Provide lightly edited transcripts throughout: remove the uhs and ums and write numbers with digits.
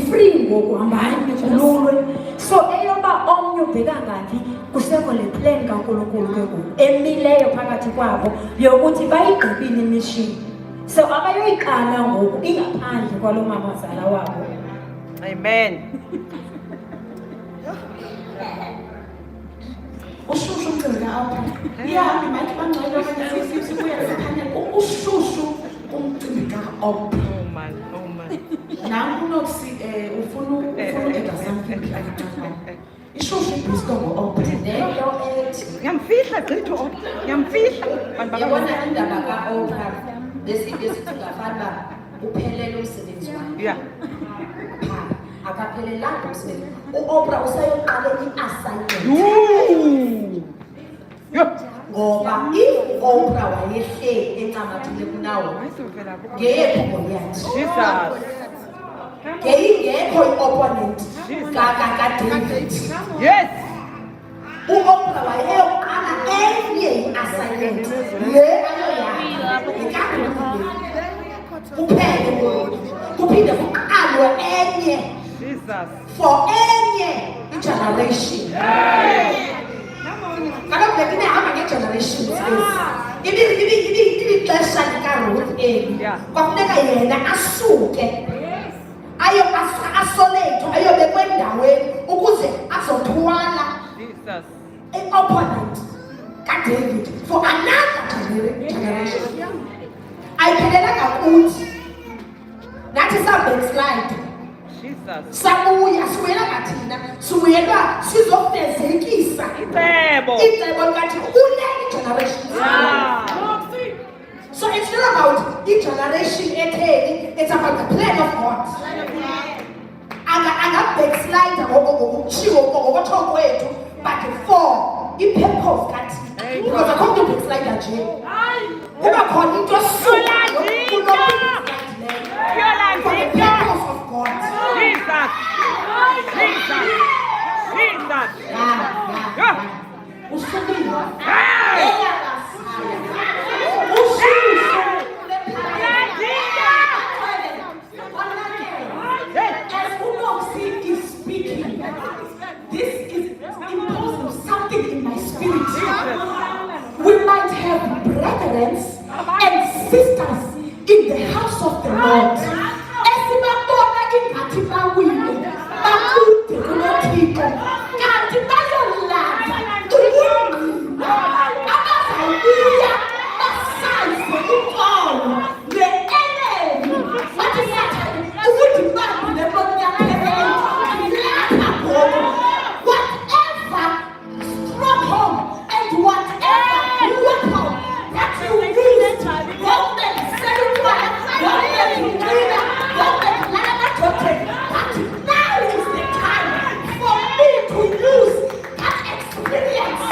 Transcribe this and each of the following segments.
free ngokuhambani kululwe. So eyoba omnye ubheka ngathi kusekho le plan kaNkulunkulu ke ngoku emileyo phakathi kwabo yokuthi bayigqibile imission. So abayoyiqala ngoku ingaphandle kwalo mamazala wabo. Amen. Ushushu umcimbi apha. Yeah, might bangcwele okanye sibuye sikhanye ushushu umcimbi ka-opera. Oh man. Nangu unokusi ufuna ukwenza something like that. Ishushu ibhisto ngo-opera. Lento ethi Ngiyamfihla gqitho ngiyamfihla. yabona indaba ka-opera besithi ngafana uba uphelele umsebenzi wakhe. Yeah. Akaphelelanga umsebenzi. U-opera usayoqala i-assignment. Ngoba i-opera wayehleli encamathile kunawo ngekho Goliath. Jesus. Ngekho i-opponent ka-David. Yes. U-opera wayeyoqala enye i-assignment le ayoyayo kuphele kuphinde kuqalwe enye Jesus. for enye i-generation. Kaloku le inehamba nge-generations ibixesha likaRuth eli kwafuneka yena asuke asolethwe ayobekwe endaweni ukuze azothwala Jesus. i-opponent kaDavid for another generation. Ayiphelelanga kuthi nathi sa-backslide Jesus. sabuya sibuyela thina sibuyelwa sizofezekisa Icebo. icebo likathi kule generation. So it's not about each generation etheni, it's about the plan of God. Backslide ngokutsho kwethu but for i-purpose kathi because akho mntu backslider nje kuba khona into for the purpose of God. Jesus. As Unoksi is speaking, this is imposing something in my spirit. We might have brethren and sisters in the house of the Lord. Esibabona ingathi bawile, bakude kunoThixo, kanti bayolanda ubungqina abazabuya basaze inkolo le-enemy bathi sathane ukuthi bambi nebona yaphelele lapha ngoku whatever stronghold and whatever weapon that you use wonke selukwayo wonke kuqina wonke kulala madodeni but now is the time for me to use that experience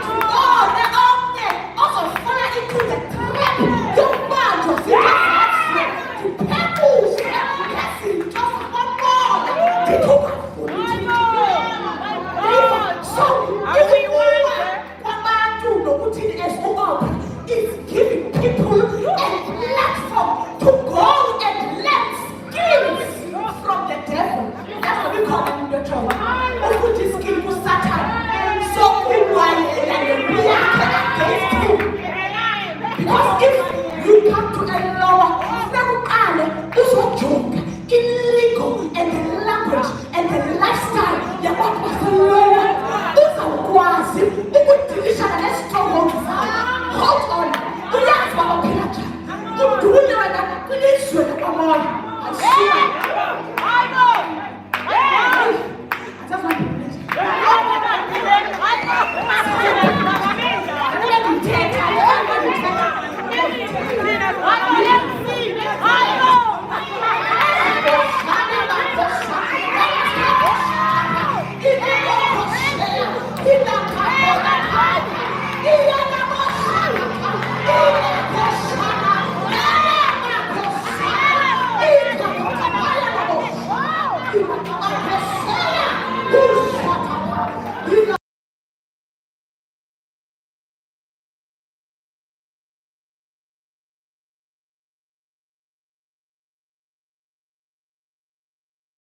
to bona omnye ozofuna into the trap yokubanjwa zingazase kuphephuse ngezinto zakwamoya